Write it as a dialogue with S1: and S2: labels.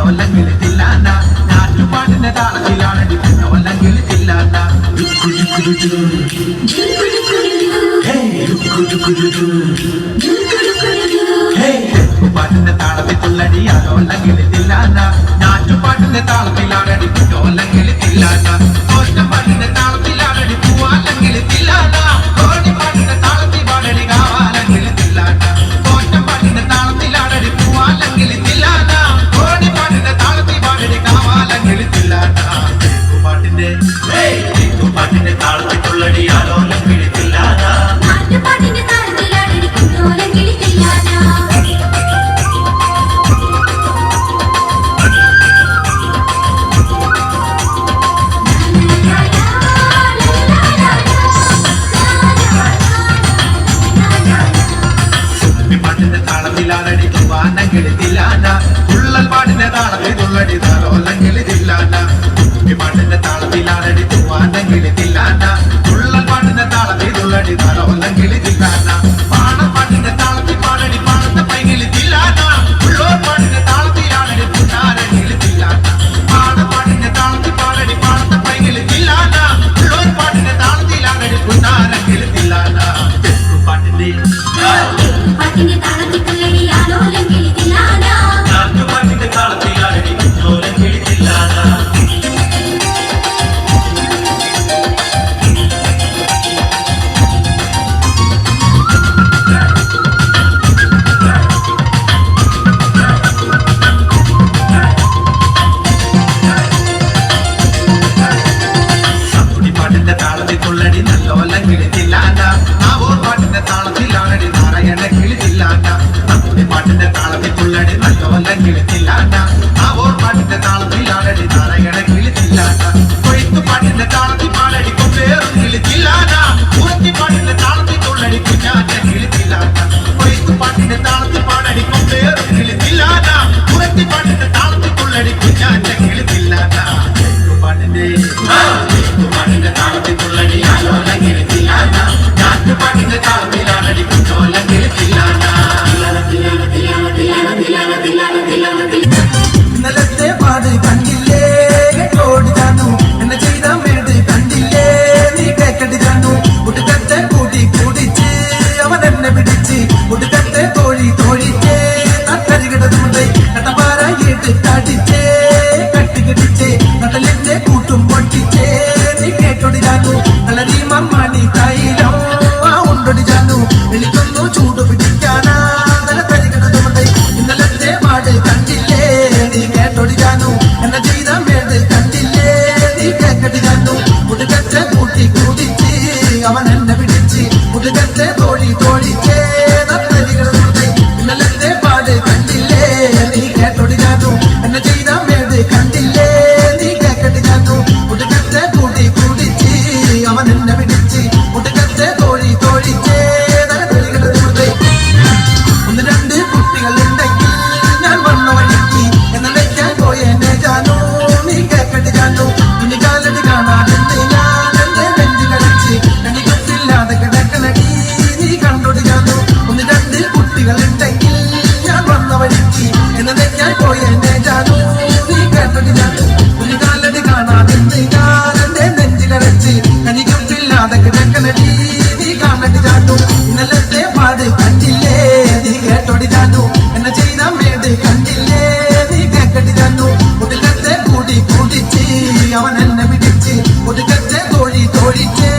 S1: അല്ലെങ്കിൽ തില്ലാന നാട്ടുപാട്ടിന്റെ താളത്തിലാണടി അല്ലെങ്കിൽ തില്ലാന പാട്ടിന്റെ താളത്തിൽ തുള്ളടി അല്ലെങ്കിൽ തില്ലാന നാട്ടുപാട്ടിന്റെ താളത്തിലാണടി അല്ലെങ്കിൽ തില്ലാന പാട്ടിന്റെ താളത്തിലാണടി പൂവാല്ലെങ്കിൽ തില്ലാന പാട്ടിന്റെ താളത്തിൽ പാടടി കാവാലെങ്കിൽ തില്ലാന പാട്ടിന്റെ താളത്തിലാണടി പൂവാലെങ്കിൽ തില്ലാന പാട്ടിന്റെ താളത്തിൽ പാടടി കാവാലെങ്കിൽ തില്ലാന പാട്ടിന്റെ താളത്തിൽ തുള്ളടി അല്ലെങ്കിൽ തില്ലാന തുള്ളൽ പാട്ടിന്റെ താളത്തിൽ തുള്ളടി താലോല്ലെങ്കിൽ തില്ലാന പാട്ടിന്റെ താളത്തിലാണടി തൂവാനെങ്കിൽ തില്ലാന തുള്ളൽ പാട്ടിന്റെ താളത്തിൽ തുള്ളടി താലോല്ലെങ്കിൽ തില്ലാന പാടം പാട്ടിന്റെ താളത്തിൽ പാടടി പാടത്തെ പൈകിൽ തില്ലാന ഉള്ളോർ പാട്ടിന്റെ താളത്തിലാണടി പുന്നാരെങ്കിൽ തില്ലാന പാടം പാട്ടിന്റെ താളത്തിൽ പാടടി പാടത്തെ പൈകിൽ തില്ലാന ഉള്ളോർ പാട്ടിന്റെ താളത്തിലാണടി പുന്നാരെങ്കിൽ തില്ലാന പാട്ടിന്റെ താളത്തിൽ തുള്ളടി ആലോല്ലെങ്കിൽ തില്ലാന പാട്ടിന്റെ താളത്തിലാണടി കുഞ്ഞോലെങ്കിൽ തില്ലാന തുള്ളടി നല്ലോല്ലെങ്കിൽ തില്ലാന ആവോർ പാട്ടിന്റെ താളത്തിലാണടി നാരായണങ്കിൽ തില്ലാന പാട്ടിന്റെ താളത്തിൽ തുള്ളടി നല്ലോല്ലെങ്കിൽ തില്ലാന ആവോർ പാട്ടിന്റെ താളത്തിലാണടി നാരായണങ്കിൽ തില്ലാന കൊയ്ത്തു പാട്ടിന്റെ താളത്തിൽ പാടടി കൊമ്പേറുങ്കിൽ തില്ലാന ഉറത്തി പാട്ടിന്റെ താളത്തിൽ തുള്ളടി കുഞ്ഞാറ്റെങ്കിൽ തില്ലാന കൊയ്ത്തു പാട്ടിന്റെ താളത്തിൽ പാടടി കൊമ്പേറുങ്കിൽ തില്ലാന ഉറത്തി പാട്ടിന്റെ താളത്തിൽ തുള്ളടി കുഞ്ഞാറ്റെങ്കിൽ തില്ലാന പാട്ടിന്റെ താളത്തിൽ തുള്ളടി ആലോല്ലെങ്കിൽ തില്ലാന നാട്ടുപാട്ടിന്റെ താളത്തിലാണടി കുഞ്ഞോലെങ്കിൽ തില്ലാന
S2: ഇന്നലത്തെ പാട് കണ്ടില്ലേ കേട്ടോടി താനു എന്നെ ചെയ്ത മേട് കണ്ടില്ലേ നീ കേക്കടി താനു ഒടുക്കത്തെ കൂടി കൂടിച്ച് അവൻ എന്നെ പിടിച്ച് ഒടുക്കത്തെ തോഴി തോഴിച്ചേ തട്ടരി കിടന്നുണ്ടേ കട്ടപ്പാറയിട്ട് കടിച്ചേ കട്ടിക്കിടിച്ചേ കടലിന്റെ കൂട്ടും പൊട്ടിച്ചേ നീ കേട്ടോടി താനു കളരി മമ്മണി തൈലം ഉണ്ടോടി താനു എനിക്കൊന്നു ചൂട് പിടിക്കാനാ തലത്തരി കിടന്നുണ്ടേ ഇന്നലത്തെ പാട് കണ്ടില്ലേ നീ കേട്ടോടി താനു എന്നെ ചെയ്ത മേട് കണ്ടില്ലേ നീ കേക്കടി താനു ഒടുക്കത്തെ കൂട്ടി കൂടിച്ച് അവൻ എന്നെ പിടിച്ച് ഒടുക്കത്തെ തോഴി തോഴിച്ചേ തട്ടരി കിടന്നുണ്ടേ ഇന്നലത്തെ പാട് കണ്ടില്ലേ നീ കേട്ടോടി താനു എന്നെ ചെയ്ത മേട് കണ്ടില്ലേ നീ കേക്കടി താനു ഒടുക്കത്തെ കൂട്ടി കൂടിച്ച് അവൻ എന്നെ പിടിച്ച് ഒടുക്കത്തെ തോഴി തോഴിച്ചേ തട്ടരി കിടന്നുണ്ടേ ഒന്ന് രണ്ട് കുട്ടികളുണ്ടെങ്കിൽ ഞാൻ വന്ന വഴിക്ക് എന്നടയ്ക്കാൻ പോയെന്നെ ജാനു നീ കേക്കടി ജാനു ഇനി കാലടി കാണാതെന്ന് ഞാൻ എന്റെ നെഞ്ചു കളിച്ച് എനിക്കൊത്തില്ലാതെ കിടക്കണടി നീ കണ്ടോടി ജാനു ഒന്ന് രണ്ട് കുട്ടികളുണ്ടെങ്കിൽ ഞാൻ വന്ന വഴിക്ക് എന്നടയ്ക്കാൻ പോയെന്നെ ജാനു നീ കേക്കടി ജാനു ഇനി കാലടി കാണാതെന്ന് ഞാൻ എന്റെ നെഞ്ചു കളിച്ച് എനിക്കൊത്തില്ലാതെ കിടക്കണടി നീ കാണടി ജാനു ഇന്നലത്തെ പാട് കണ്ടില്ലേ നീ കേട്ടോടി ജാനു എന്നെ ചെയ്ത മേട് കണ്ടില്ലേ നീ കേക്കടി ജാനു ഒടുക്കത്തെ കൂടി കൂടിച്ച് അവൻ എന്നെ പിടിച്ച് ഒടുക്കത്തെ തോഴി തോഴിച്ചേ